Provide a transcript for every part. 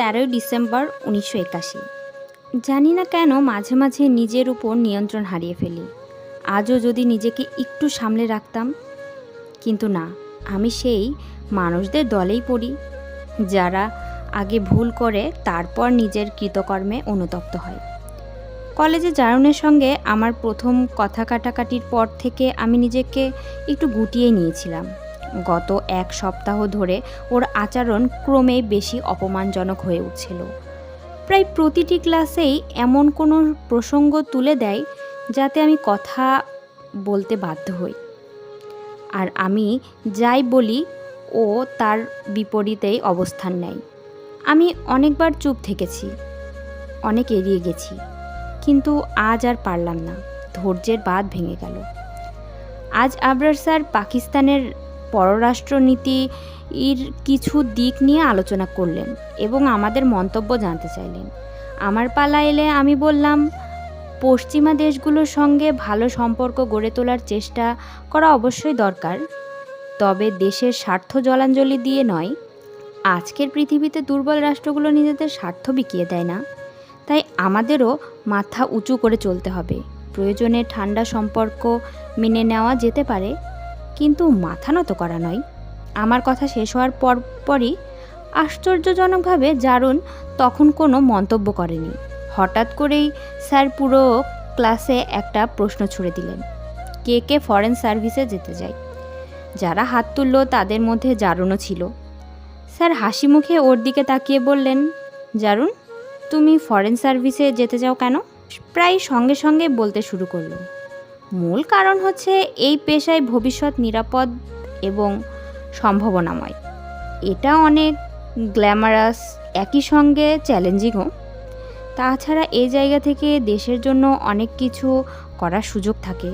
13 December 1981। জানি না কেন মাঝে মাঝে নিজের উপর নিয়ন্ত্রণ হারিয়ে ফেলি। আজও যদি নিজেকে একটু সামলে রাখতাম, কিন্তু না, আমি সেই মানুষদের দলেই পড়ি যারা আগে ভুল করে তারপর নিজের কৃতকর্মে অনুতপ্ত হয়। কলেজে জারুনের সঙ্গে আমার প্রথম কথা কাটাকাটির পর থেকে আমি নিজেকে একটু গুটিয়ে নিয়েছিলাম। গত এক সপ্তাহ ধরে ওর আচরণ ক্রমেই বেশি অপমানজনক হয়ে উঠছিল। প্রায় প্রতিটি ক্লাসেই এমন কোনো প্রসঙ্গ তুলে দেয় যাতে আমি কথা বলতে বাধ্য হই, আর আমি যাই বলি ও তার বিপরীতেই অবস্থান নেয়। আমি অনেকবার চুপ থেকেছি, অনেক এড়িয়ে গেছি, কিন্তু আজ আর পারলাম না। ধৈর্যের বাঁধ ভেঙে গেল। আজ আবরার স্যার পাকিস্তানের পররাষ্ট্রনীতির কিছু দিক নিয়ে আলোচনা করলেন এবং আমাদের মন্তব্য জানতে চাইলেন। আমার পালা এলে আমি বললাম, পশ্চিমা দেশগুলোর সঙ্গে ভালো সম্পর্ক গড়ে তোলার চেষ্টা করা অবশ্যই দরকার, তবে দেশের স্বার্থ জলাঞ্জলি দিয়ে নয়। আজকের পৃথিবীতে দুর্বল রাষ্ট্রগুলো নিজেদের স্বার্থ বিকিয়ে দেয় না, তাই আমাদেরও মাথা উঁচু করে চলতে হবে। প্রয়োজনে ঠান্ডা সম্পর্ক মেনে নেওয়া যেতে পারে, কিন্তু মাথা নত করা নয়। আমার কথা শেষ হওয়ার পরপরই আশ্চর্যজনকভাবে জারুন তখন কোনো মন্তব্য করেনি। হঠাৎ করেই স্যার পুরো ক্লাসে একটা প্রশ্ন ছুড়ে দিলেন, কে কে ফরেন সার্ভিসে যেতে চায়? যারা হাত তুলল তাদের মধ্যে জারুনও ছিল। স্যার হাসি মুখে ওর দিকে তাকিয়ে বললেন, জারুন, তুমি ফরেন সার্ভিসে যেতে চাও কেন? প্রায় সঙ্গে সঙ্গে বলতে শুরু করলো, মূল কারণ হচ্ছে এই পেশায় ভবিষ্যৎ নিরাপদ এবং সম্ভাবনাময়। এটা অনেক গ্ল্যামারাস, একই সঙ্গে চ্যালেঞ্জিংও। তাছাড়া এই জায়গা থেকে দেশের জন্য অনেক কিছু করার সুযোগ থাকে।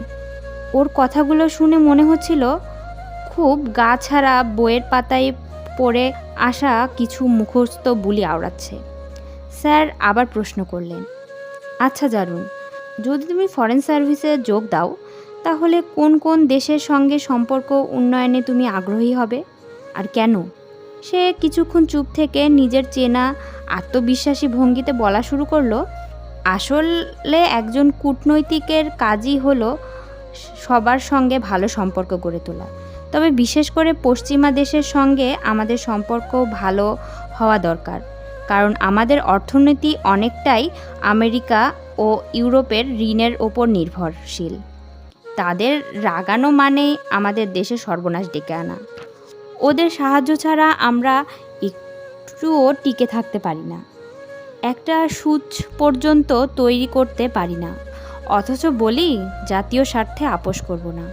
ওর কথাগুলো শুনে মনে হচ্ছিল খুব গা ছাড়া বইয়ের পাতায় পড়ে আসা কিছু মুখস্থ বুলি আওড়াচ্ছে। স্যার আবার প্রশ্ন করলেন, আচ্ছা জারুন, যদি তুমি ফরেন সার্ভিসে যোগ দাও তাহলে কোন কোন দেশের সঙ্গে সম্পর্ক উন্নয়নে তুমি আগ্রহী হবে, আর কেন? সে কিছুক্ষণ চুপ থেকে নিজের চেনা আত্মবিশ্বাসী ভঙ্গিতে বলা শুরু করলো, আসলে একজন কূটনৈতিকের কাজই হলো সবার সঙ্গে ভালো সম্পর্ক গড়ে তোলা, তবে বিশেষ করে পশ্চিমা দেশের সঙ্গে আমাদের সম্পর্ক ভালো হওয়া দরকার, কারণ আমাদের অর্থনীতি অনেকটাই আমেরিকা ও ইউরোপের ঋণের ওপর নির্ভরশীল। তাদের রাগানো মানেই আমাদের দেশে সর্বনাশ ডেকে আনা। ওদের সাহায্য ছাড়া আমরা একটুও টিকে থাকতে পারি না, একটা সূচ পর্যন্ত তৈরি করতে পারি না, অথচ বলি জাতীয় স্বার্থে আপোস করব না।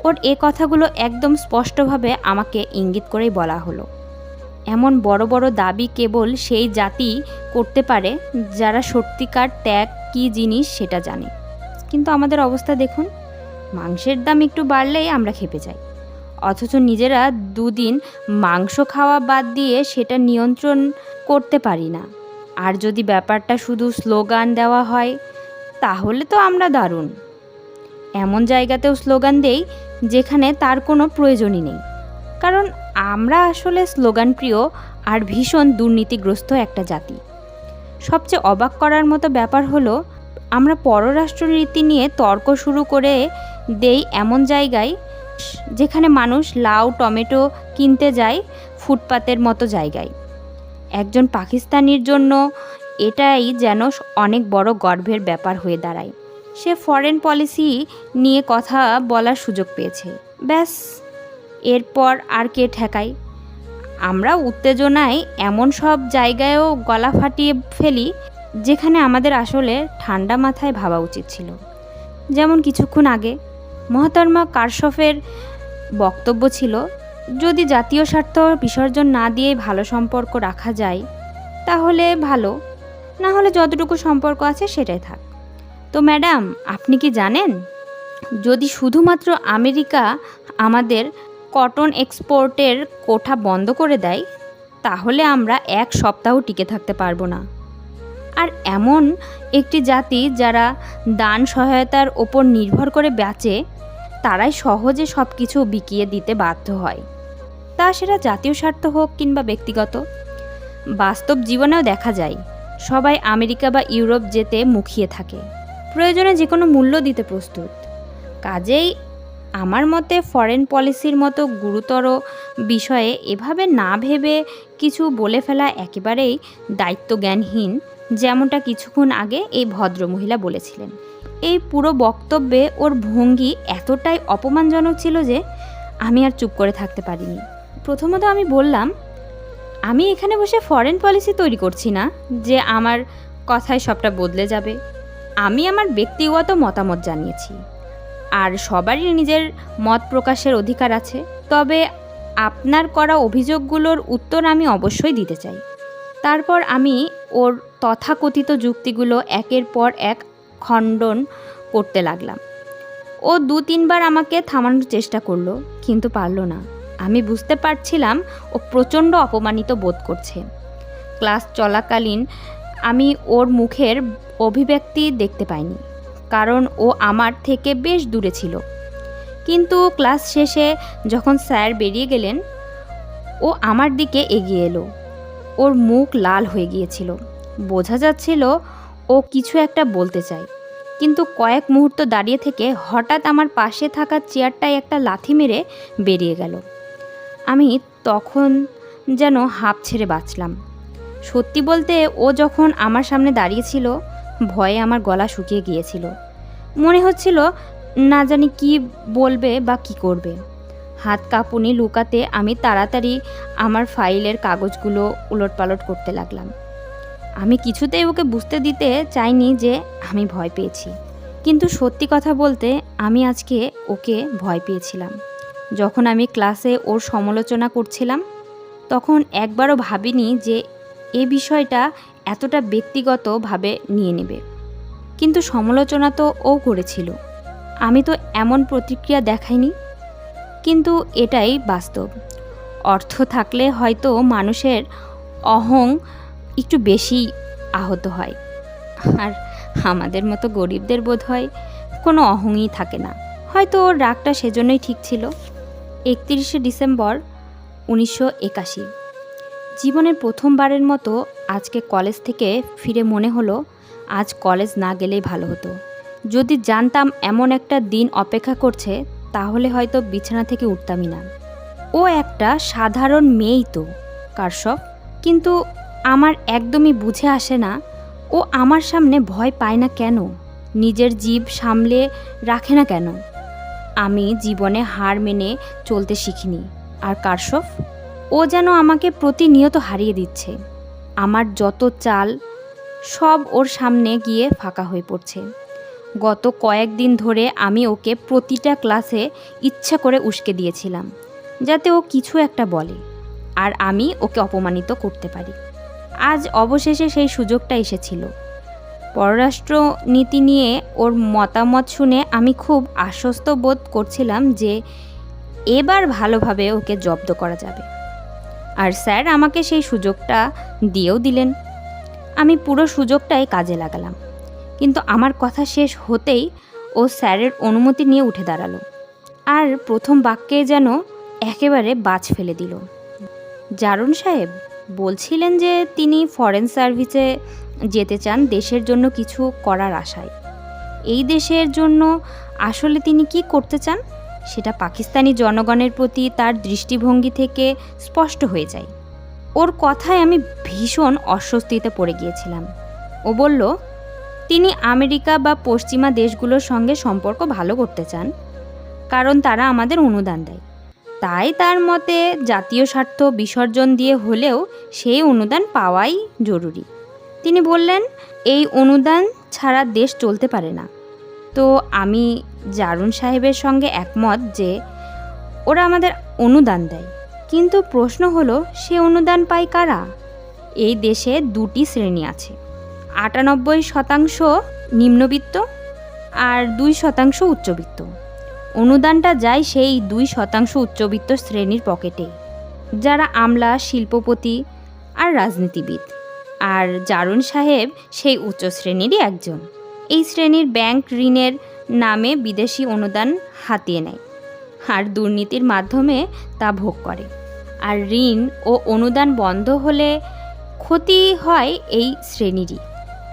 ওর এ কথাগুলো একদম স্পষ্টভাবে আমাকে ইঙ্গিত করেই বলা হলো। এমন বড় বড় দাবি কেবল সেই জাতি করতে পারে যারা সত্যিকার ত্যাগ কী জিনিস সেটা জানে। কিন্তু আমাদের অবস্থা দেখুন, মাংসের দাম একটু বাড়লেই আমরা খেপে যাই, অথচ নিজেরা দুদিন মাংস খাওয়া বাদ দিয়ে সেটা নিয়ন্ত্রণ করতে পারি না। আর যদি ব্যাপারটা শুধু স্লোগান দেওয়া হয় তাহলে তো আমরা দারুণ। এমন জায়গাতেও স্লোগান দেই যেখানে তার কোনো প্রয়োজনই নেই, কারণ আমরা আসলে স্লোগান প্রিয় আর ভীষণ দুর্নীতিগ্রস্ত একটা জাতি। সবচেয়ে অবাক করার মতো ব্যাপার হলো, আমরা পররাষ্ট্রনীতি নিয়ে তর্ক শুরু করে দেই এমন জায়গায় যেখানে মানুষ লাউ টমেটো কিনতে যায় ফুটপাতের মতো জায়গায়। একজন পাকিস্তানির জন্য এটাই যেন অনেক বড় গর্বের ব্যাপার হয়ে দাঁড়ায়। সে ফরেন পলিসি নিয়ে কথা বলার সুযোগ পেয়েছে, ব্যাস, এরপর আর কে ঠেকায়? আমরা উত্তেজনায় এমন সব জায়গায়ও গলা ফাটিয়ে ফেলি যেখানে আমাদের আসলে ঠান্ডা মাথায় ভাবা উচিত ছিল। যেমন কিছুক্ষণ আগে মহাত্মা কারশফের বক্তব্য ছিল, যদি জাতীয় স্বার্থ বিসর্জন না দিয়ে ভালো সম্পর্ক রাখা যায় তাহলে ভালো, না হলে যতটুকু সম্পর্ক আছে সেটাই থাক। তো ম্যাডাম, আপনি কি জানেন, যদি শুধুমাত্র আমেরিকা আমাদের কটন এক্সপোর্টের কোঠা বন্ধ করে দেয় তাহলে আমরা এক সপ্তাহ টিকে থাকতে পারবো না। আর এমন একটি জাতি যারা দান সহায়তার ওপর নির্ভর করে বাঁচে, তারাই সহজে সব কিছু বিকিয়ে দিতে বাধ্য হয়, তা সেটা জাতীয় স্বার্থ হোক কিংবা ব্যক্তিগত। বাস্তব জীবনেও দেখা যায় সবাই আমেরিকা বা ইউরোপ যেতে মুখিয়ে থাকে, প্রয়োজনে যে কোনো মূল্য দিতে প্রস্তুত। কাজেই আমার মতে ফরেন পলিসির মতো গুরুতর বিষয়ে এভাবে না ভেবে কিছু বলে ফেলা একেবারেই দায়িত্বজ্ঞানহীন, যেমনটা কিছুক্ষণ আগে এই ভদ্রমহিলা বলেছিলেন। এই পুরো বক্তব্যে ওর ভঙ্গি এতটাই অপমানজনক ছিল যে আমি আর চুপ করে থাকতে পারিনি। প্রথমত আমি বললাম, আমি এখানে বসে ফরেন পলিসি তৈরি করছি না যে আমার কথায় সবটা বদলে যাবে। আমি আমার ব্যক্তিগত মতামত জানিয়েছি, আর সবারই নিজের মত প্রকাশের অধিকার আছে। তবে আপনার করা অভিযোগগুলোর উত্তর আমি অবশ্যই দিতে চাই। তারপর আমি ওর তথাকথিত যুক্তিগুলো একের পর এক খণ্ডন করতে লাগলাম। ও 2-3 বার আমাকে থামানোর চেষ্টা করলো, কিন্তু পারল না। আমি বুঝতে পারছিলাম ও প্রচণ্ড অপমানিত বোধ করছে। ক্লাস চলাকালীন আমি ওর মুখের অভিব্যক্তি দেখতে পাইনি, কারণ ও আমার থেকে বেশ দূরে ছিল। কিন্তু ক্লাস শেষে যখন স্যার বেরিয়ে গেলেন, ও আমার দিকে এগিয়ে এলো। ওর মুখ লাল হয়ে গিয়েছিল, বোঝা যাচ্ছিল ও কিছু একটা বলতে চায়। কিন্তু কয়েক মুহূর্ত দাঁড়িয়ে থেকে হঠাৎ আমার পাশে থাকা চেয়ারটায় একটা লাথি মেরে বেরিয়ে গেল। আমি তখন যেন হাঁপ ছেড়ে বাঁচলাম। সত্যি বলতে, ও যখন আমার সামনে দাঁড়িয়েছিল, ভয়ে আমার গলা শুকিয়ে গিয়েছিল। মনে হচ্ছিল না জানি কি বলবে বা কি করবে। হাত কাঁপুনি লুকাতে আমি তাড়াতাড়ি আমার ফাইলের কাগজগুলো উলটপালট করতে লাগলাম। আমি কিছুতেই ওকে বুঝতে দিতে চাইনি যে আমি ভয় পেয়েছি। কিন্তু সত্যি কথা বলতে, আমি আজকে ওকে ভয় পেয়েছিলাম। যখন আমি ক্লাসে ওর সমালোচনা করছিলাম, তখন একবারও ভাবিনি যে এ বিষয়টা এতটা ব্যক্তিগতভাবে নিয়ে নেবে। কিন্তু সমালোচনা তো ও করেছিল, আমি তো এমন প্রতিক্রিয়া দেখাইনি। কিন্তু এটাই বাস্তব। অর্থ থাকলে হয়তো মানুষের অহং একটু বেশি আহত হয়, আর আমাদের মতো গরিবদের বোধ হয় কোনো অহংই থাকে না। হয়তো ওর রাগটা সেজন্যই ঠিক ছিল। 31শে ডিসেম্বর 1981। জীবনের প্রথমবারের মতো আজকে কলেজ থেকে ফিরে মনে হলো আজ কলেজ না গেলেই ভালো হতো। যদি জানতাম এমন একটা দিন অপেক্ষা করছে, তাহলে হয়তো বিছানা থেকে উঠতামই না। ও একটা সাধারণ মেয়েই তো, কারশফ। কিন্তু আমার একদমই বুঝে আসে না, ও আমার সামনে ভয় পায় না কেন, নিজের জিভ সামলে রাখে না কেন। আমি জীবনে হার মেনে চলতে শিখিনি, আর কারশফ, ও যেন আমাকে প্রতিনিয়ত হারিয়ে দিচ্ছে। আমার যত চাল সব ওর সামনে গিয়ে ফাঁকা হয়ে পড়ছে। গত কয়েকদিন ধরে আমি ওকে প্রতিটা ক্লাসে ইচ্ছা করে উস্কে দিয়েছিলাম, যাতে ও কিছু একটা বলে আর আমি ওকে অপমানিত করতে পারি। আজ অবশেষে সেই সুযোগটা এসেছিল। পররাষ্ট্র নীতি নিয়ে ওর মতামত শুনে আমি খুব আশ্বস্ত বোধ করছিলাম যে এবার ভালোভাবে ওকে জব্দ করা যাবে। আর স্যার আমাকে সেই সুযোগটা দিয়েও দিলেন। আমি পুরো সুযোগটাই কাজে লাগালাম। কিন্তু আমার কথা শেষ হতেই ও স্যারের অনুমতি নিয়ে উঠে দাঁড়ালো, আর প্রথম বাক্যে যেন একেবারে বাজ ফেলে দিল। জারুন সাহেব বলছিলেন যে তিনি ফরেন সার্ভিসে যেতে চান দেশের জন্য কিছু করার আশায়। এই দেশের জন্য আসলে তিনি কি করতে চান সেটা পাকিস্তানি জনগণের প্রতি তার দৃষ্টিভঙ্গি থেকে স্পষ্ট হয়ে যায়। ওর কথায় আমি ভীষণ অস্বস্তিতে পড়ে গিয়েছিলাম। ও বলল, তিনি আমেরিকা বা পশ্চিমা দেশগুলোর সঙ্গে সম্পর্ক ভালো করতে চান, কারণ তারা আমাদের অনুদান দেয়। তাই তার মতে জাতীয় স্বার্থ বিসর্জন দিয়ে হলেও সেই অনুদান পাওয়াই জরুরি। তিনি বললেন, এই অনুদান ছাড়া দেশ চলতে পারে না। তো আমি জারুন সাহেবের সঙ্গে একমত যে ওরা আমাদের অনুদান দেয়, কিন্তু প্রশ্ন হলো সে অনুদান পায় কারা? এই দেশে দুটি শ্রেণী আছে, 98% নিম্নবিত্ত আর 2% উচ্চবিত্ত। অনুদানটা যায় সেই 2% উচ্চবিত্ত শ্রেণীর পকেটে, যারা আমলা, শিল্পপতি আর রাজনীতিবিদ। আর জারুন সাহেব সেই উচ্চ শ্রেণীরই একজন। এই শ্রেণীর ব্যাংক ঋণের নামে বিদেশি অনুদান হাতিয়ে নেয় আর দুর্নীতির মাধ্যমে তা ভোগ করে। আর ঋণ ও অনুদান বন্ধ হলে ক্ষতি হয় এই শ্রেণীরই।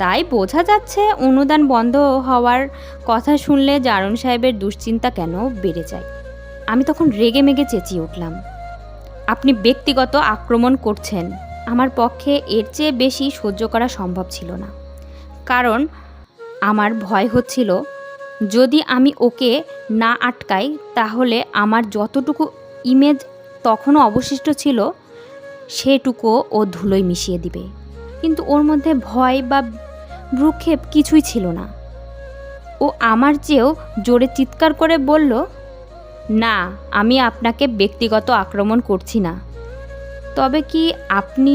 তাই বোঝা যাচ্ছে অনুদান বন্ধ হওয়ার কথা শুনলে জারুন সাহেবের দুশ্চিন্তা কেন বেড়ে যায়। আমি তখন রেগে মেগে চেঁচিয়ে উঠলাম, আপনি ব্যক্তিগত আক্রমণ করছেন। আমার পক্ষে এর চেয়ে বেশি সহ্য করা সম্ভব ছিল না। কারণ আমার ভয় হচ্ছিল, যদি আমি ওকে না আটকাই তাহলে আমার যতটুকু ইমেজ তখনও অবশিষ্ট ছিল সেটুকুও ও ধুলোয় মিশিয়ে দিবে। কিন্তু ওর মধ্যে ভয় বা ভ্রুক্ষেপ কিছুই ছিল না। ও আমার চেয়েও জোরে চিৎকার করে বলল, না, আমি আপনাকে ব্যক্তিগত আক্রমণ করছি না। তবে কি আপনি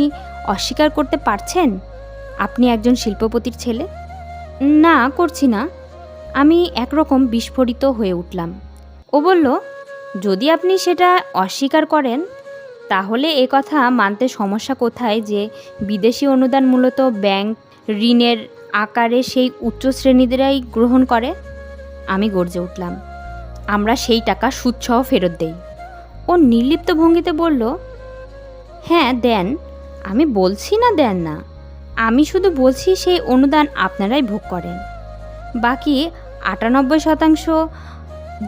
অস্বীকার করতে পারছেন আপনি একজন শিল্পপতির ছেলে? না, করছি না। আমি একরকম বিস্ফোরিত হয়ে উঠলাম। ও বলল, যদি আপনি সেটা অস্বীকার করেন তাহলে এ কথা মানতে সমস্যা কোথায় যে বিদেশি অনুদান মূলত ব্যাংক ঋণের আকারে সেই উচ্চ শ্রেণীদেরাই গ্রহণ করে? আমি গর্জে উঠলাম, আমরা সেই টাকা সুদসহ ফেরত দেই। ও নির্লিপ্ত ভঙ্গিতে বলল, হ্যাঁ দেন, আমি বলছি না দেন না। আমি শুধু বলছি সেই অনুদান আপনারাই ভোগ করেন। বাকি 98%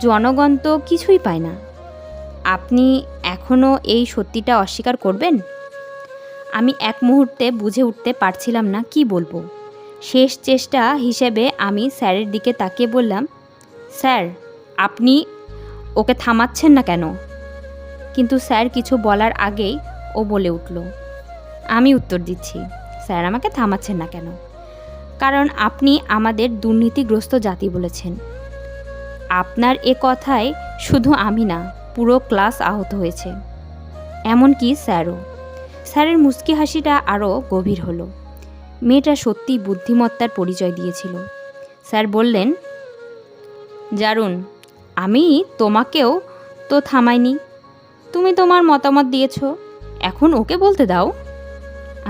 জনগণ তো কিছুই পায় না। আপনি এখনও এই সত্যিটা অস্বীকার করবেন? আমি এক মুহূর্তে বুঝে উঠতে পারছিলাম না কি বলবো। শেষ চেষ্টা হিসেবে আমি স্যারের দিকে তাকিয়ে বললাম, স্যার, আপনি ওকে থামাচ্ছেন না কেন? কিন্তু স্যার কিছু বলার আগেই ও বলে উঠল, আমি উত্তর দিচ্ছি, স্যার আমাকে থামাচ্ছেন না কেন? কারণ আপনি আমাদের দুর্নীতিগ্রস্ত জাতি বলেছেন। আপনার এ কথায় শুধু আমি না, পুরো ক্লাস আহত হয়েছে, এমনকি স্যারও। স্যারের মুচকি হাসিটা আরও গভীর হলো। মেয়েটা সত্যি বুদ্ধিমত্তার পরিচয় দিয়েছিল। স্যার বললেন, জারুন, আমি তোমাকেও তো থামাইনি। তুমি তোমার মতামত দিয়েছ, এখন ওকে বলতে দাও।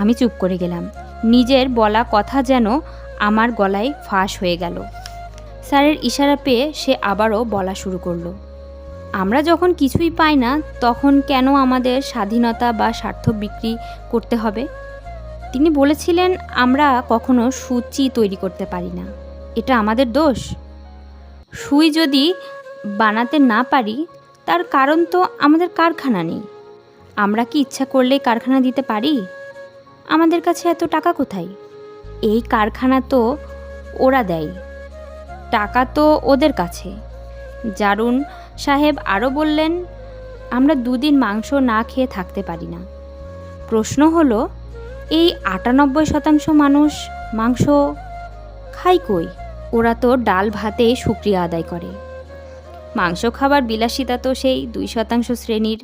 আমি চুপ করে গেলাম। নিজের বলা কথা যেন আমার গলায় ফাঁস হয়ে গেল। স্যারের ইশারা পেয়ে সে আবারও বলা শুরু করলো, আমরা যখন কিছুই পাই না তখন কেন আমাদের স্বাধীনতা বা স্বার্থ বিক্রি করতে হবে? তিনি বলেছিলেন, আমরা কখনো সূচি তৈরি করতে পারি না, এটা আমাদের দোষ। সুই যদি বানাতে না পারি তার কারণ তো আমাদের কারখানা নেই। আমরা কি ইচ্ছা করলেই কারখানা দিতে পারি? আমাদের কাছে এত টাকা কোথায়? এই কারখানা তো ওরা দেয়, টাকা তো ওদের কাছে। জারুন সাহেব আরও বললেন, আমরা 2 দিন মাংস না খেয়ে থাকতে পারি না। প্রশ্ন হলো, এই 98% মানুষ মাংস খায় কই? ওরা তো ডাল ভাতেই শুকরিয়া আদায় করে। মাংস খাবার বিলাসিতা তো সেই 2% শ্রেণীর।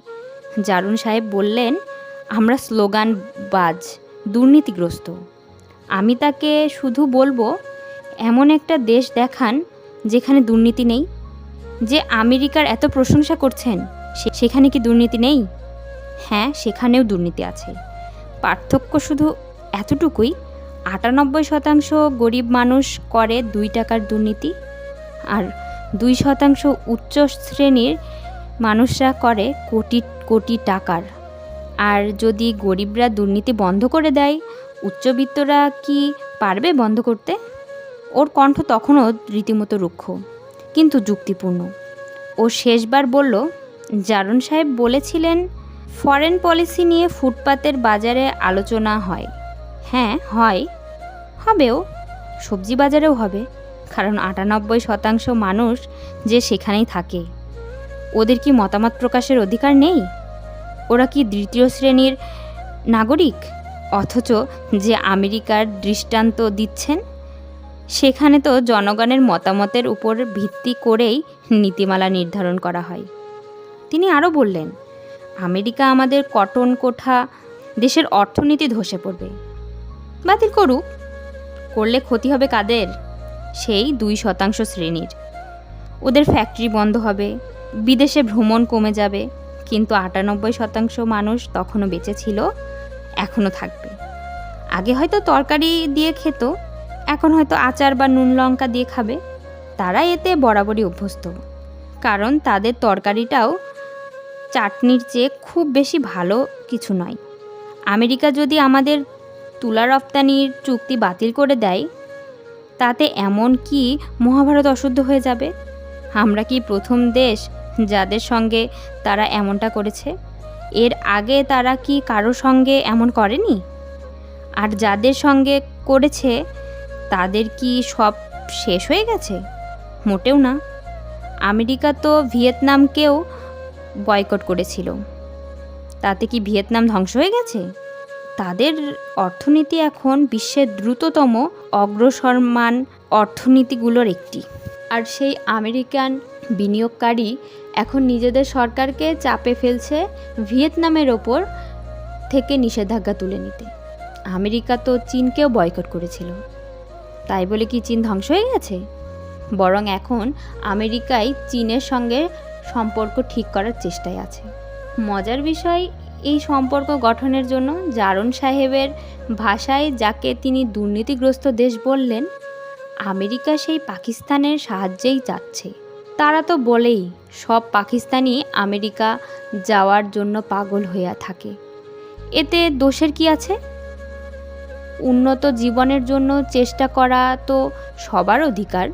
জারুন সাহেব বললেন, আমরা স্লোগানবাজ, দুর্নীতিগ্রস্ত। আমি তাকে শুধু বলবো, এমন একটা দেশ দেখান যেখানে দুর্নীতি নেই। যে আমেরিকার এত প্রশংসা করছেন সেখানে কি দুর্নীতি নেই? হ্যাঁ, সেখানেও দুর্নীতি আছে। পার্থক্য শুধু এতটুকুই, 98% গরিব মানুষ করে 2 টাকার দুর্নীতি, আর 2% উচ্চ শ্রেণীর মানুষরা করে কোটি কোটি টাকার। আর যদি গরিবরা দুর্নীতি বন্ধ করে দেয়, উচ্চবিত্তরা কি পারবে বন্ধ করতে? ওর কণ্ঠ তখনও রীতিমতো রুক্ষ কিন্তু যুক্তিপূর্ণ। ও শেষবার বলল, জারুন সাহেব বলেছিলেন ফরেন পলিসি নিয়ে ফুটপাতের বাজারে আলোচনা হয়। হ্যাঁ হয়, হবেও, সবজি বাজারেও হবে, কারণ 98% মানুষ যে সেখানেই থাকে। ওদের কি মতামত প্রকাশের অধিকার নেই? ওরা কি 2য় শ্রেণীর নাগরিক? অথচ যে আমেরিকার দৃষ্টান্ত দিচ্ছেন সেখানে তো জনগণের মতামতের উপর ভিত্তি করেই নীতিমালা নির্ধারণ করা হয়। তিনি আরও বললেন, আমেরিকা আমাদের কটন কোঠা দেশের অর্থনীতি ধসে পড়বে। বাতিল করুক, করলে ক্ষতি হবে কাদের? সেই 2% শ্রেণীর। ওদের ফ্যাক্টরি বন্ধ হবে, বিদেশে ভ্রমণ কমে যাবে, কিন্তু 98% মানুষ তখনও বেঁচে ছিল, এখনও থাকবে। আগে হয়তো তরকারি দিয়ে খেত, এখন হয়তো আচার বা নুন লঙ্কা দিয়ে খাবে। তারা এতে বরাবরই অভ্যস্ত, কারণ তাদের তরকারিটাও চাটনির চেয়ে খুব বেশি ভালো কিছু নয়। আমেরিকা যদি আমাদের তুলা রপ্তানির চুক্তি বাতিল করে দেয়, তাতে এমন কি মহাভারত অশুদ্ধ হয়ে যাবে? আমরা কি প্রথম দেশ যাদের সঙ্গে তারা এমনটা করেছে? এর আগে তারা কি কারোর সঙ্গে এমন করেনি? আর যাদের সঙ্গে করেছে তাদের কি সব শেষ হয়ে গেছে? মোটেও না। আমেরিকা তো ভিয়েতনামকেও বয়কট করেছিল, তাতে কি ভিয়েতনাম ধ্বংস হয়ে গেছে? তাদের অর্থনীতি এখন বিশ্বের দ্রুততম অগ্রসরমান অর্থনীতিগুলোর একটি। আর সেই আমেরিকান বিনিয়োগকারী এখন নিজেদের সরকারকে চাপে ফেলছে ভিয়েতনামের ওপর থেকে নিষেধাজ্ঞা তুলে নিতে। আমেরিকা তো চীনকেও বয়কট করেছিল, তাই বলে কি চীন ধ্বংস হয়ে গেছে? বরং এখন আমেরিকাই চীনের সঙ্গে সম্পর্ক ঠিক করার চেষ্টায় আছে। মজার বিষয়, এই সম্পর্ক গঠনের জন্য জারন সাহেবের ভাষায় যাকে তিনি দুর্নীতিগ্রস্ত দেশ বললেন, আমেরিকা সেই পাকিস্তানের সাহায্যেই যাচ্ছে। তারা তো বলেই সব পাকিস্তানি আমেরিকা যাওয়ার জন্য পাগল হইয়া থাকে। এতে দোষের কি আছে? উন্নত জীবনের জন্য চেষ্টা করা তো সবার অধিকার।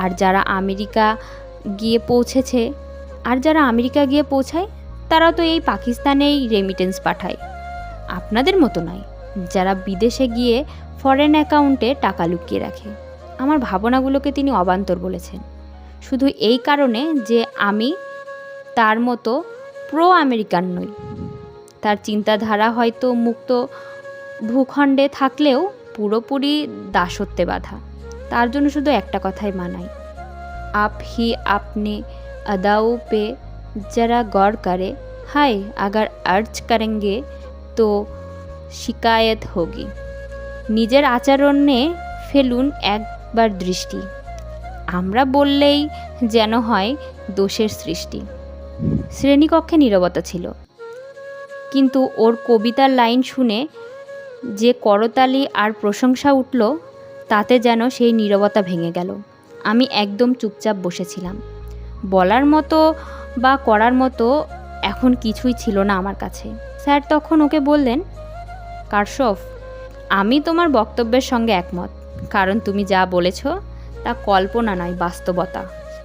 আর যারা আমেরিকা গিয়ে পৌঁছায় তারা তো এই পাকিস্তানেই রেমিটেন্স পাঠায়। আপনাদের মতো নয়, যারা বিদেশে গিয়ে ফরেন অ্যাকাউন্টে টাকা লুকিয়ে রাখে। আমার ভাবনাগুলোকে তিনি অবান্তর বলেছেন শুধু এই কারণে যে আমি তার মতো প্রো আমেরিকান নই। তার চিন্তাধারা হয়তো মুক্ত ভূখণ্ডে থাকলেও পুরোপুরি দাসত্বে বাঁধা। তার জন্য শুধু একটা কথাই মানায়, आप ही अपने अदाओं पे जरा गौर करें, हाय अगर अर्ज करेंगे तो शिकायत होगी। নিজের আচরণে ফেলুন একবার দৃষ্টি, আমরা বললেই যেন হয় দোষের সৃষ্টি। শ্রেণীকক্ষে নীরবতা ছিল, কিন্তু ওর কবিতার লাইন শুনে যে করতালি আর প্রশংসা উঠল, তাতে যেন সেই নীরবতা ভেঙে গেল। আমি একদম চুপচাপ বসেছিলাম। বলার মতো বা করার মতো এখন কিছুই ছিল না আমার কাছে। স্যার তখন ওকে বললেন, কারশফ, আমি তোমার বক্তব্যের সঙ্গে একমত, কারণ তুমি যা বলেছ তা কল্পনা নয়, বাস্তবতা।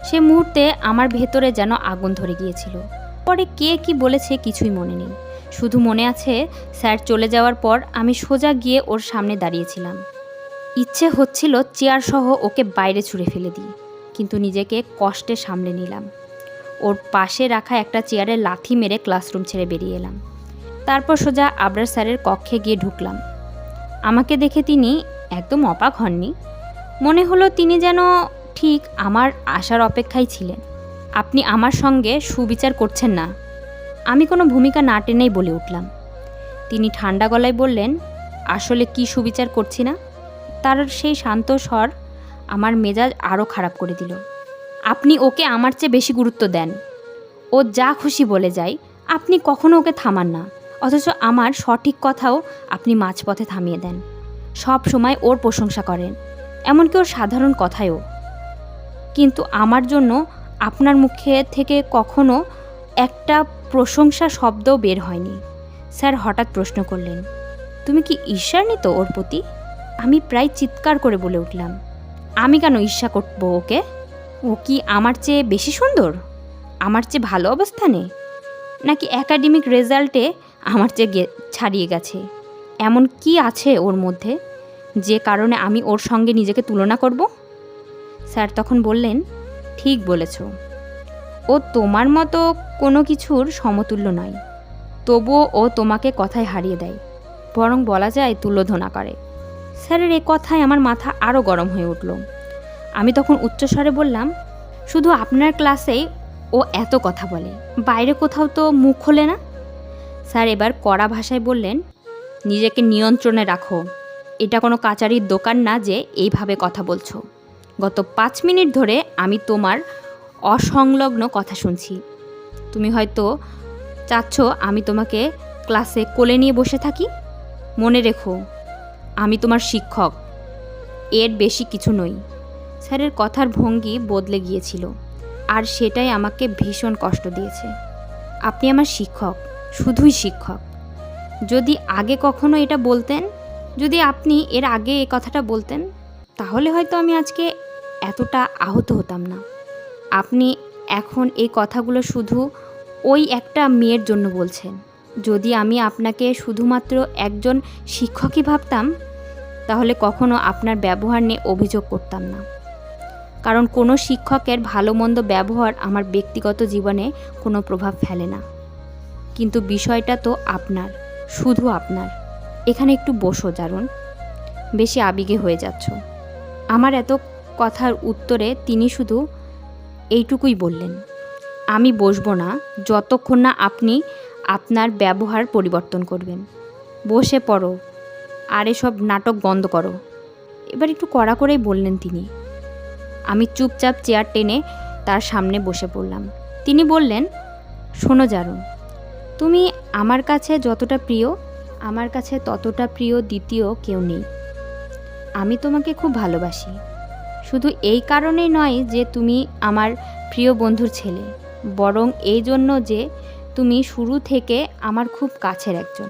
সে মুহূর্তে আমার ভেতরে যেন আগুন ধরে গিয়েছিল। পরে কে কি বলেছে কিছুই মনে নেই, শুধু মনে আছে স্যার চলে যাওয়ার পর আমি সোজা গিয়ে ওর সামনে দাঁড়িয়েছিলাম। ইচ্ছে হচ্ছিল চেয়ার সহ ওকে বাইরে ছুঁড়ে ফেলে দিই, কিন্তু নিজেকে কষ্টে সামলে নিলাম। ওর পাশে রাখা একটা চেয়ারে লাথি মেরে ক্লাসরুম ছেড়ে বেরিয়ে এলাম। তারপর সোজা আবরার স্যারের কক্ষে গিয়ে ঢুকলাম। আমাকে দেখে তিনি একদম অবাক হননি। মনে হলো তিনি যেন ঠিক আমার আসার অপেক্ষায় ছিলেন। আপনি আমার সঙ্গে সুবিচার করছেন না। আমি কোনো ভূমিকা না টেনেই বলে উঠলাম। তিনি ঠান্ডা গলায় বললেন, আসলে কি সুবিচার করছি না? তার সেই শান্ত স্বর আমার মেজাজ আরও খারাপ করে দিল। আপনি ওকে আমার চেয়ে বেশি গুরুত্ব দেন। ও যা খুশি বলে যায়, আপনি কখনো ওকে থামান না। অথচ আমার সঠিক কথাও আপনি মাঝপথে থামিয়ে দেন। সব সময় ওর প্রশংসা করেন, এমনকি ওর সাধারণ কথায়ও। কিন্তু আমার জন্য আপনার মুখে থেকে কখনো একটা প্রশংসা শব্দও বের হয়নি। স্যার হঠাৎ প্রশ্ন করলেন, তুমি কি ঈর্ষান্বিত ওর প্রতি? আমি প্রায় চিৎকার করে বলে উঠলাম, আমি কেন ঈর্ষা করব ওকে? ও কি আমার চেয়ে বেশি সুন্দর, আমার চেয়ে ভালো অবস্থানে, নাকি একাডেমিক রেজাল্টে আমার চেয়ে ছাড়িয়ে গেছে? এমন কি আছে ওর মধ্যে যে কারণে আমি ওর সঙ্গে নিজেকে তুলনা করব? স্যার তখন বললেন, ঠিক বলেছ, ও তোমার মতো কোনো কিছুর সমতুল্য নয়। তবুও ও তোমাকে কথায় হারিয়ে দেয়, বরং বলা যায় তুলোধনা করে। স্যারের এ কথায় আমার মাথা আরও গরম হয়ে উঠল। আমি তখন উচ্চস্বরে বললাম, শুধু আপনার ক্লাসেই ও এত কথা বলে, বাইরে কোথাও তো মুখ খোলে না। স্যার এবার কড়া ভাষায় বললেন, নিজেকে নিয়ন্ত্রণে রাখো। এটা কোনো কাচারির দোকান না যে এইভাবে কথা বলছো। গত 5 মিনিট ধরে আমি তোমার অসংলগ্ন কথা শুনছি। তুমি হয়তো চাচ্ছ আমি তোমাকে ক্লাসে কোলে নিয়ে বসে থাকি। মনে রেখো, আমি তোমার শিক্ষক, এর বেশি কিছু নই। স্যারের কথার ভঙ্গি বদলে গিয়েছিল, আর সেটাই আমাকে ভীষণ কষ্ট দিয়েছে। আপনি আমার শিক্ষক, শুধুই শিক্ষক। যদি আগে কখনো এটা বলতেন যদি আপনি এর আগে এই কথাটা বলতেন তাহলে হয়তো আমি আজকে এতটা আহত হতাম না। আপনি এখন এই কথাগুলো শুধু ওই একটা মেয়ের জন্য বলছেন। যদি আমি আপনাকে শুধুমাত্র একজন শিক্ষকই ভাবতাম তাহলে কখনো আপনার ব্যবহার নিয়ে অভিযোগ করতাম না। কারণ কোনো শিক্ষকের ভালো মন্দ ব্যবহার আমার ব্যক্তিগত জীবনে কোনো প্রভাব ফেলে না। কিন্তু বিষয়টা তো আপনার, শুধু আপনার। এখানে একটু বসো জারুন, বেশি আবেগে হয়ে যাচ্ছ। আমার এত কথার উত্তরে তিনি শুধু এইটুকুই বললেন, আমি বসবো না যতক্ষণ না আপনি আপনার ব্যবহার পরিবর্তন করবেন। বসে পড়ো আর এসব নাটক বন্ধ করো। এবার একটু কড়া করেই বললেন তিনি। আমি চুপচাপ চেয়ার টেনে তার সামনে বসে পড়লাম। তিনি বললেন, শোনো জারুন, তুমি আমার কাছে যতটা প্রিয়, আমার কাছে ততটা প্রিয় দ্বিতীয় কেউ নেই। আমি তোমাকে খুব ভালোবাসি, শুধু এই কারণেই নয় যে তুমি আমার প্রিয় বন্ধুর ছেলে, বরং এই জন্য যে তুমি শুরু থেকে আমার খুব কাছের একজন।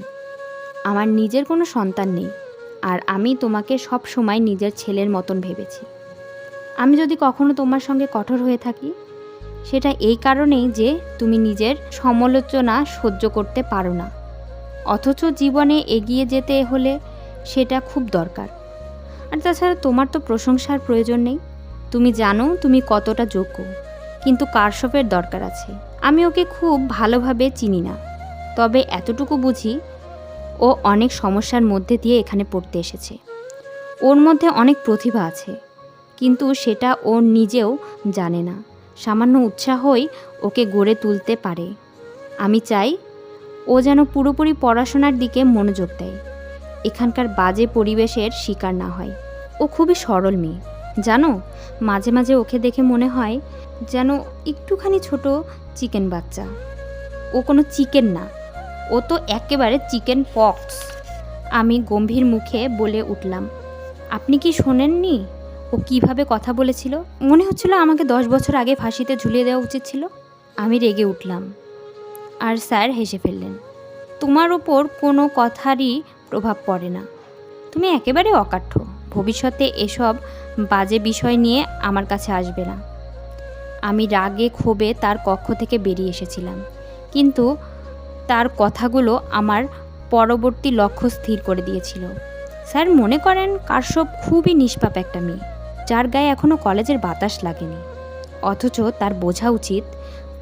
আমার নিজের কোনো সন্তান নেই, আর আমি তোমাকে সব সময় নিজের ছেলের মতন ভেবেছি। আমি যদি কখনো তোমার সঙ্গে কঠোর হয়ে থাকি, সেটা এই কারণেই যে তুমি নিজের সমালোচনা সহ্য করতে পারো না, অথচ জীবনে এগিয়ে যেতে হলে সেটা খুব দরকার। আর তাছাড়া তোমার তো প্রশংসার প্রয়োজন নেই। তুমি জানো তুমি কতটা যোগ্য, কিন্তু কারশফের দরকার আছে। আমি ওকে খুব ভালোভাবে চিনি না, তবে এতটুকু বুঝি ও অনেক সমস্যার মধ্যে দিয়ে এখানে পড়তে এসেছে। ওর মধ্যে অনেক প্রতিভা আছে, কিন্তু সেটা ও নিজেও জানে না। সামান্য উৎসাহই ওকে গড়ে তুলতে পারে। আমি চাই ও যেন পুরোপুরি পড়াশোনার দিকে মনোযোগ দেয়, এখানকার বাজে পরিবেশের শিকার না হয়। ও খুবই সরল মেয়ে, জানো, মাঝে মাঝে ওকে দেখে মনে হয় যেন একটুখানি ছোট চিকেন বাচ্চা। ও কোনো চিকেন না, ও তো একেবারে চিকেন পক্স। আমি গম্ভীর মুখে বলে উঠলাম, আপনি কি শোনেননি ও কিভাবে কথা বলেছিল? মনে হচ্ছিল আমাকে 10 বছর আগে ফাঁসিতে ঝুলিয়ে দেওয়া উচিত ছিল। আমি রেগে উঠলাম, আর স্যার হেসে ফেললেন। তোমার ওপর কোনো কথারই প্রভাব পড়ে না, তুমি একেবারে অকাঠ্য। ভবিষ্যতে এসব বাজে বিষয় নিয়ে আমার কাছে আসবে না। আমি রাগে ক্ষোভে তার কক্ষ থেকে বেরিয়ে এসেছিলাম, কিন্তু তার কথাগুলো আমার পরবর্তী লক্ষ্য স্থির করে দিয়েছিল। স্যার মনে করেন কারশফ খুবই নিষ্পাপ একটা মেয়ে, যার গায়ে এখনও কলেজের বাতাস লাগেনি। অথচ তার বোঝা উচিত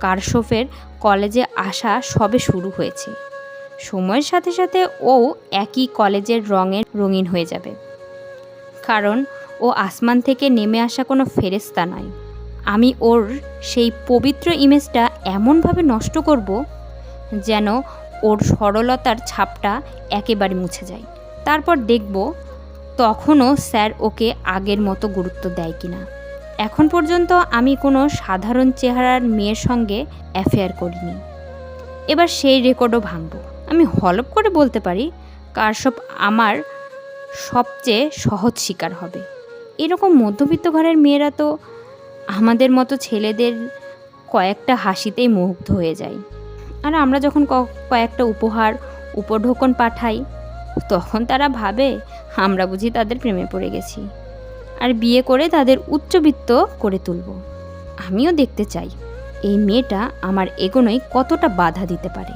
কারশফের কলেজে আসা সবে শুরু হয়েছে। সময়ের সাথে সাথে ও একই কলেজের রঙের রঙিন হয়ে যাবে, কারণ ও আসমান থেকে নেমে আসা কোনো ফেরেশতা নয়। আমি ওর সেই পবিত্র ইমেজটা এমনভাবে নষ্ট করব যেন ওর সরলতার ছাপটা একেবারে মুছে যায়। তারপর দেখব তখনও স্যার ওকে আগের মতো গুরুত্ব দেয় কিনা। এখন পর্যন্ত আমি কোনো সাধারণ চেহারার মেয়ের সঙ্গে অ্যাফেয়ার করিনি, এবার সেই রেকর্ডও ভাঙব। আমি হলপ করে বলতে পারি কারশফ আমার সবচেয়ে সহজ শিকার হবে। এরকম মধ্যবিত্ত ঘরের মেয়েরা তো আমাদের মতো ছেলেদের কয়েকটা হাসিতেই মুগ্ধ হয়ে যায়, আর আমরা যখন কয়েকটা উপঢৌকন পাঠাই, তখন তারা ভাবে আমরা বুঝি তাদের প্রেমে পড়ে গেছি আর বিয়ে করে তাদের উচ্চবিত্ত করে তুলব। আমিও দেখতে চাই এই মেয়েটা আমার এগোনোয় কতটা বাধা দিতে পারে।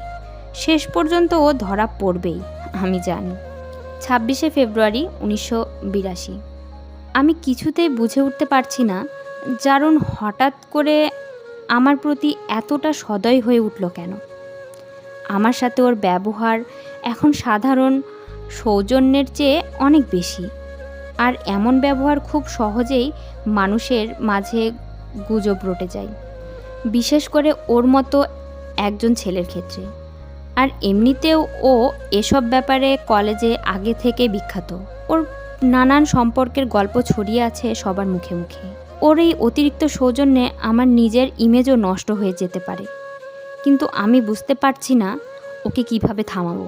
শেষ পর্যন্ত ও ধরা পড়বেই, আমি জানি। 26শে ফেব্রুয়ারি 1982। আমি কিছুতেই বুঝে উঠতে পারছি না জারুন হঠাৎ করে আমার প্রতি এতটা সদয় হয়ে উঠল কেন। আমার সাথে ওর ব্যবহার এখন সাধারণ সৌজন্যের চেয়ে অনেক বেশি, আর এমন ব্যবহার খুব সহজেই মানুষের মাঝে গুজব রটে যায়, বিশেষ করে ওর মতো একজন ছেলের ক্ষেত্রে। আর এমনিতেও ও এসব ব্যাপারে কলেজে আগে থেকে বিখ্যাত। ওর নানান সম্পর্কের গল্প ছড়িয়ে আছে সবার মুখে মুখে। ওর এই অতিরিক্ত সৌজন্যে আমার নিজের ইমেজও নষ্ট হয়ে যেতে পারে, কিন্তু আমি বুঝতে পারছি না ওকে কিভাবে থামাবো।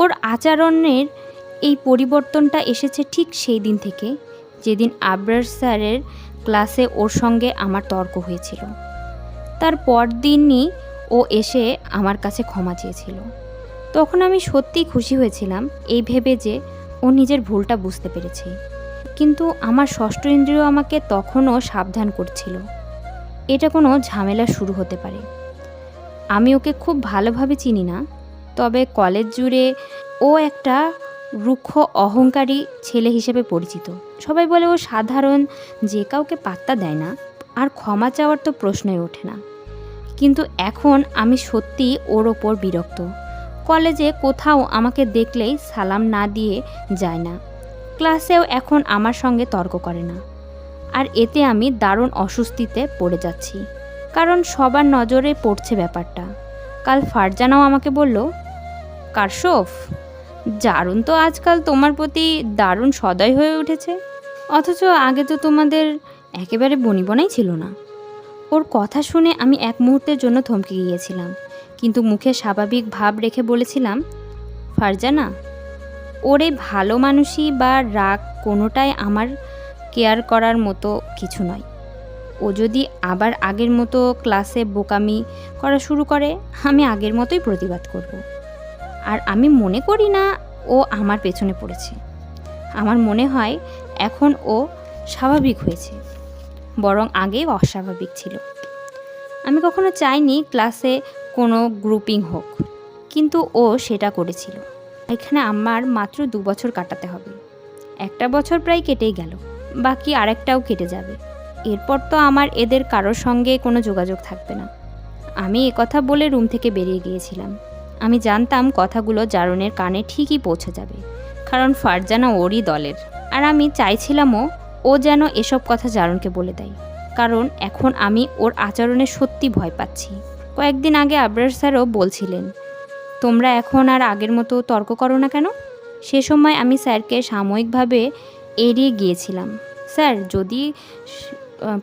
ওর আচরণের এই পরিবর্তনটা এসেছে ঠিক সেই দিন থেকে যেদিন আবরার স্যারের ক্লাসে ওর সঙ্গে আমার তর্ক হয়েছিল। তার পরদিনই ও এসে আমার কাছে ক্ষমা চেয়েছিল। তখন আমি সত্যিই খুশি হয়েছিলাম এই ভেবে যে ও নিজের ভুলটা বুঝতে পেরেছে, কিন্তু আমার ষষ্ঠ ইন্দ্রিয় আমাকে তখনও সাবধান করছিল এটা কোনো ঝামেলা শুরু হতে পারে। আমি ওকে খুব ভালোভাবে চিনি না, তবে কলেজ জুড়ে ও একটা রুক্ষ অহংকারী ছেলে হিসেবে পরিচিত। সবাই বলে ও সাধারণ, যে কাউকে পাত্তা দেয় না, আর ক্ষমা চাওয়ার তো প্রশ্নই ওঠে না। কিন্তু এখন আমি সত্যি ওর ওপর বিরক্ত। কলেজে কোথাও আমাকে দেখলেই সালাম না দিয়ে যায় না, ক্লাসেও এখন আমার সঙ্গে তর্ক করে না। আর এতে আমি দারুণ অস্বস্তিতে পড়ে যাচ্ছি, কারণ সবার নজরে পড়ছে ব্যাপারটা। কাল ফারজানাও আমাকে বলল, কারশফ, জারুন তো আজকাল তোমার প্রতি দারুণ সদয় হয়ে উঠেছে, অথচ আগে তো তোমাদের একেবারে বনিবনাই ছিল না। ওর কথা শুনে আমি এক মুহূর্তের জন্য থমকে গিয়েছিলাম, কিন্তু মুখে স্বাভাবিক ভাব রেখে বলেছিলাম, ফারজানা, ওর এই ভালো মানুষই বা রাগ কোনোটাই আমার কেয়ার করার মতো কিছু নয়। ও যদি আবার আগের মতো ক্লাসে বোকামি করা শুরু করে, আমি আগের মতোই প্রতিবাদ করব। আর আমি মনে করি না ও আমার পেছনে পড়েছে। আমার মনে হয় এখন ও স্বাভাবিক হয়েছে, বরং আগে অস্বাভাবিক ছিল। আমি কখনো চাইনি ক্লাসে কোনো গ্রুপিং হোক, কিন্তু ও সেটা করেছিল। এখানে আমার মাত্র 2 বছর কাটাতে হবে। একটা বছর প্রায় কেটেই গেল, বাকি আরেকটাও কেটে যাবে। এরপর তো আমার এদের কারোর সঙ্গে কোনো যোগাযোগ থাকবে না। আমি একথা বলে রুম থেকে বেরিয়ে গিয়েছিলাম। আমি জানতাম কথাগুলো জারনের কানে ঠিকই পৌঁছে যাবে, কারণ ফারজানা ওরই দলের। আর আমি চাইছিলামও ও যেন এসব কথা জারনকে বলে দেয়, কারণ এখন আমি ওর আচরণে সত্যি ভয় পাচ্ছি। কয়েকদিন আগে আবরার স্যারও বলছিলেন, তোমরা এখন আর আগের মতো তর্ক করো না কেন? সে সময় আমি স্যারকে সাময়িকভাবে এড়িয়ে গিয়েছিলাম। স্যার, যদি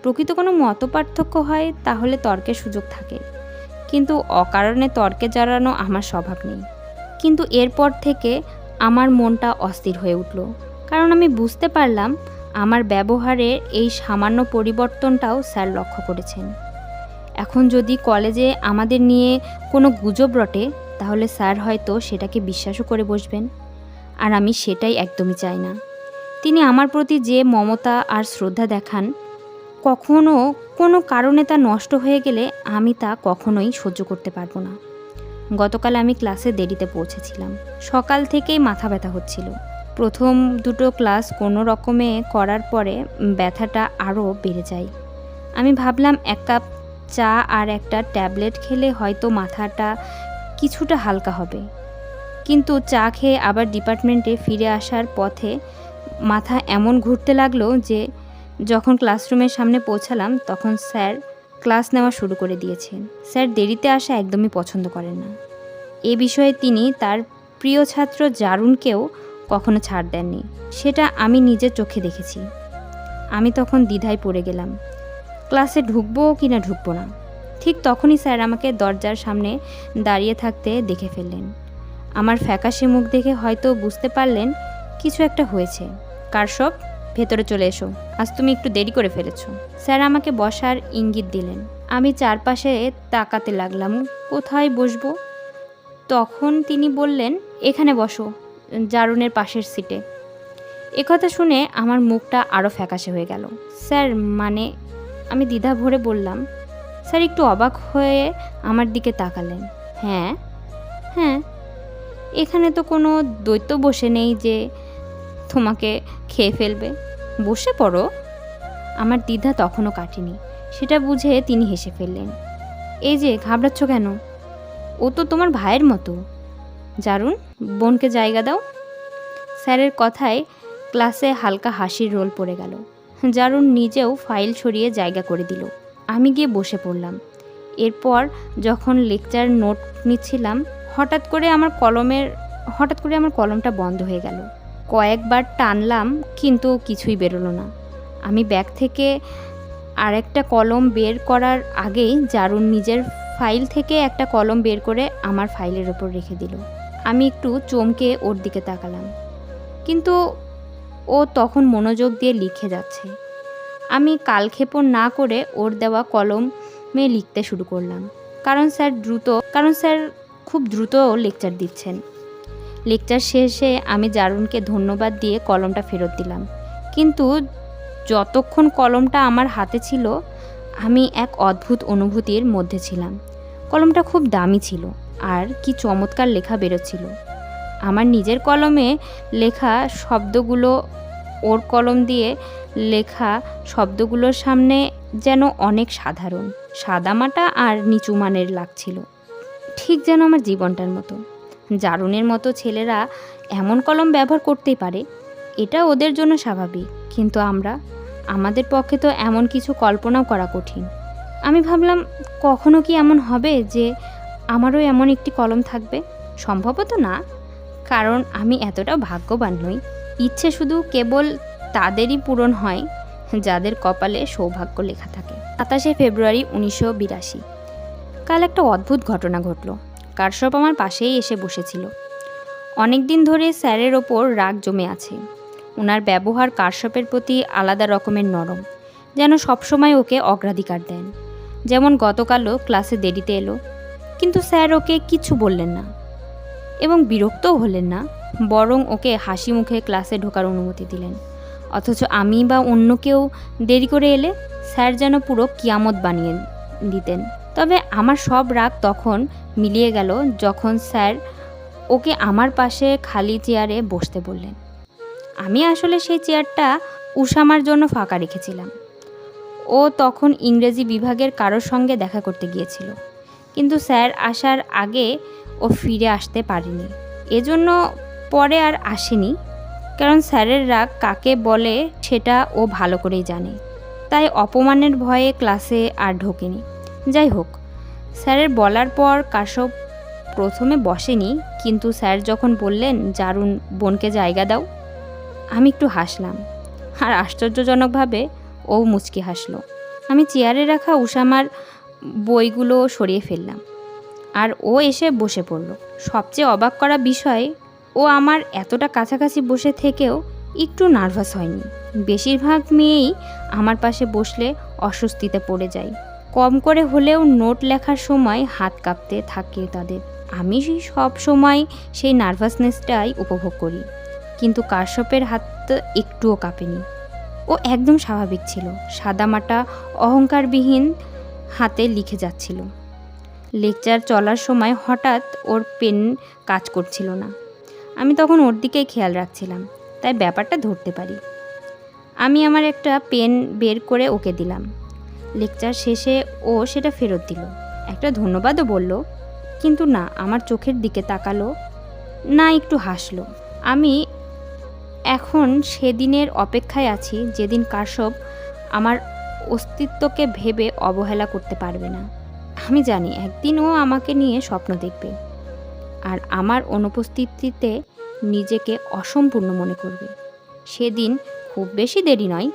প্রকৃত কোনো মতপার্থক্য হয় তাহলে তর্কের সুযোগ থাকে, কিন্তু অকারণে তর্কে জড়ানো আমার স্বভাব নেই। কিন্তু এরপর থেকে আমার মনটা অস্থির হয়ে উঠল, কারণ আমি বুঝতে পারলাম আমার ব্যবহারের এই সামান্য পরিবর্তনটাও স্যার লক্ষ্য করেছেন। এখন যদি কলেজে আমাদের নিয়ে কোনো গুজব রটে, তাহলে স্যার হয়তো সেটাকে বিশ্বাসও করে বসবেন, আর আমি সেটাই একদমই চাই না। তিনি আমার প্রতি যে মমতা আর শ্রদ্ধা দেখান, কখনো কোনো কারণে তা নষ্ট হয়ে গেলে আমি তা কখনোই সহ্য করতে পারবো না। গতকাল আমি ক্লাসে দেরিতে পৌঁছেছিলাম। সকাল থেকেই মাথা ব্যথা হচ্ছিল। প্রথম 2টো ক্লাস কোনো রকমে করার পরে ব্যথাটা আরও বেড়ে যায়। আমি ভাবলাম 1 কাপ চা আর একটা ট্যাবলেট খেলে হয়তো মাথাটা কিছুটা হালকা হবে, কিন্তু চা খেয়ে আবার ডিপার্টমেন্টে ফিরে আসার পথে মাথা এমন ঘুরতে লাগলো যে যখন ক্লাসরুমের সামনে পৌঁছালাম তখন স্যার ক্লাস নেওয়া শুরু করে দিয়েছেন। স্যার দেরিতে আসা একদমই পছন্দ করেন না। এ বিষয়ে তিনি তার প্রিয় ছাত্র জারুনকেও কখনো ছাড় দেননি, সেটা আমি নিজের চোখে দেখেছি। আমি তখন দ্বিধায় পড়ে গেলাম, ক্লাসে ঢুকবো কি না ঢুকবো না। ঠিক তখনই স্যার আমাকে দরজার সামনে দাঁড়িয়ে থাকতে দেখে ফেললেন। আমার ফ্যাকাশে মুখ দেখে হয়তো বুঝতে পারলেন কিছু একটা হয়েছে। কারশফ, ভেতরে চলে এসো, আজ তুমি একটু দেরি করে ফেলেছো। স্যার আমাকে বসার ইঙ্গিত দিলেন। আমি চারপাশে তাকাতে লাগলাম, কোথায় বসবো। তখন তিনি বললেন, এখানে বসো, জারুনের পাশের সিটে। একথা শুনে আমার মুখটা আরও ফ্যাকাশে হয়ে গেল। স্যার, মানে, আমি দ্বিধা ভরে বললাম। স্যার একটু অবাক হয়ে আমার দিকে তাকালেন। হ্যাঁ হ্যাঁ, এখানে তো কোনো দৈত্য বসে নেই যে তোমাকে খেয়ে ফেলবে, বসে পড়ো। আমার দ্বিধা তখনও কাটেনি, সেটা বুঝে তিনি হেসে ফেললেন। এই যে ঘাবড়াচ্ছ কেন? ও তো তোমার ভাইয়ের মতো। জারুন, বোনকে জায়গা দাও। স্যারের কথায় ক্লাসে হালকা হাসির রোল পড়ে গেল। জারুন নিজেও ফাইল সরিয়ে জায়গা করে দিল। আমি গিয়ে বসে পড়লাম। এরপর যখন লেকচার নোট নিচ্ছিলাম, হঠাৎ করে আমার কলমটা বন্ধ হয়ে গেল। কয়েকবার টানলাম, কিন্তু কিছুই বেরোলো না। আমি ব্যাগ থেকে আরেকটা কলম বের করার আগেই জারুন নিজের ফাইল থেকে একটা কলম বের করে আমার ফাইলের ওপর রেখে দিল। আমি একটু চমকে ওর দিকে তাকালাম, কিন্তু ও তখন মনোযোগ দিয়ে লিখে যাচ্ছে। আমি কালক্ষেপণ না করে ওর দেওয়া কলমে লিখতে শুরু করলাম, কারণ স্যার খুব দ্রুত লেকচার দিচ্ছেন। লেকচার শেষে আমি জারুনকে ধন্যবাদ দিয়ে কলমটা ফেরত দিলাম, কিন্তু যতক্ষণ কলমটা আমার হাতে ছিল আমি এক অদ্ভুত অনুভূতির মধ্যে ছিলাম। কলমটা খুব দামি ছিল, আর কি চমৎকার লেখা বেরোচ্ছিল। আমার নিজের কলমে লেখা শব্দগুলো ওর কলম দিয়ে লেখা শব্দগুলোর সামনে যেন অনেক সাধারণ, সাদামাটা আর নিচু মানের লাগছিল, ঠিক যেন আমার জীবনটার মতো। জারুনের মতো ছেলেরা এমন কলম ব্যবহার করতেই পারে, এটা ওদের জন্য স্বাভাবিক, কিন্তু আমাদের পক্ষে তো এমন কিছু কল্পনাও করা কঠিন। আমি ভাবলাম, কখনো কি এমন হবে যে আমারও এমন একটি কলম থাকবে? সম্ভবত না, কারণ আমি এতটাও ভাগ্যবান নই। ইচ্ছে শুধু কেবল তাদেরই পূরণ হয় যাদের কপালে সৌভাগ্য লেখা থাকে। 27শে ফেব্রুয়ারি 1982। কাল একটা অদ্ভুত ঘটনা ঘটল। কারশপ আমার পাশেই এসে বসেছিল। অনেক দিন ধরে স্যারের ওপর রাগ জমে আছে। ওনার ব্যবহার কারশপের প্রতি আলাদা রকমের নরম, যেন সবসময় ওকে অগ্রাধিকার দেন। যেমন গতকালও ক্লাসে দেরিতে এলো, কিন্তু স্যার ওকে কিচ্ছু বললেন না এবং বিরক্তও হলেন না, বরং ওকে হাসি মুখে ক্লাসে ঢোকার অনুমতি দিলেন। অথচ আমি বা অন্য কেউ দেরি করে এলে স্যার যেন পুরো কিয়ামত বানিয়ে দিতেন। তবে আমার সব রাগ তখন মিলিয়ে গেল যখন স্যার ওকে আমার পাশে খালি চেয়ারে বসতে বললেন। আমি আসলে সেই চেয়ারটা উসামার জন্য ফাঁকা রেখেছিলাম। ও তখন ইংরেজি বিভাগের কারোর সঙ্গে দেখা করতে গিয়েছিল, কিন্তু স্যার আসার আগে ও ফিরে আসতে পারেনি। এজন্য পরে আর আসেনি, কারণ স্যারের রাগ কাকে বলে সেটা ও ভালো করেই জানে। তাই অপমানের ভয়ে ক্লাসে আর ঢোকেনি। যাই হোক, স্যারের বলার পর কারশপ প্রথমে বসেনি, কিন্তু স্যার যখন বললেন, জারুন বোনকে জায়গা দাও, আমি একটু হাসলাম, আর আশ্চর্যজনকভাবে ও মুচকি হাসলো। আমি চেয়ারে রাখা উসামার বইগুলো সরিয়ে ফেললাম, আর ও এসে বসে পড়ল। সবচেয়ে অবাক করা বিষয়, ও আমার এতটা কাছাকাছি বসে থেকেও একটু নার্ভাস হয়নি। বেশিরভাগ মেয়েই আমার পাশে বসলে অস্বস্তিতে পড়ে যায়, কম করে হলেও নোট লেখার সময় হাত কাঁপতে থাকে তাদের। আমি সব সময় সেই নার্ভাসনেসটাই উপভোগ করি, কিন্তু কারশপের হাত একটুও কাঁপেনি। ও একদম স্বাভাবিক ছিল, সাদামাটা অহংকারবিহীন হাতে লিখে যাচ্ছিল। লেকচার চলার সময় হঠাৎ ওর পেন কাজ করছিল না। আমি তখন ওর দিকেই খেয়াল রাখছিলাম, তাই ব্যাপারটা ধরতে পারি। আমি আমার একটা পেন বের করে ওকে দিলাম। লেকচার শেষে ও সেটা ফেরত দিল, একটা ধন্যবাদও বলল, কিন্তু না আমার চোখের দিকে তাকালো না, একটু হাসলো। আমি এখন সেদিনের অপেক্ষায় আছি যেদিন কারশপ আমার অস্তিত্বকে ভেবে অবহেলা করতে পারবে না। আমি জানি একদিন ও আমাকে নিয়ে স্বপ্ন দেখবে, আর আমার অনুপস্থিতিতে নিজেকে অসম্পূর্ণ মনে করবে। সেদিন খুব বেশি দেরি নয়।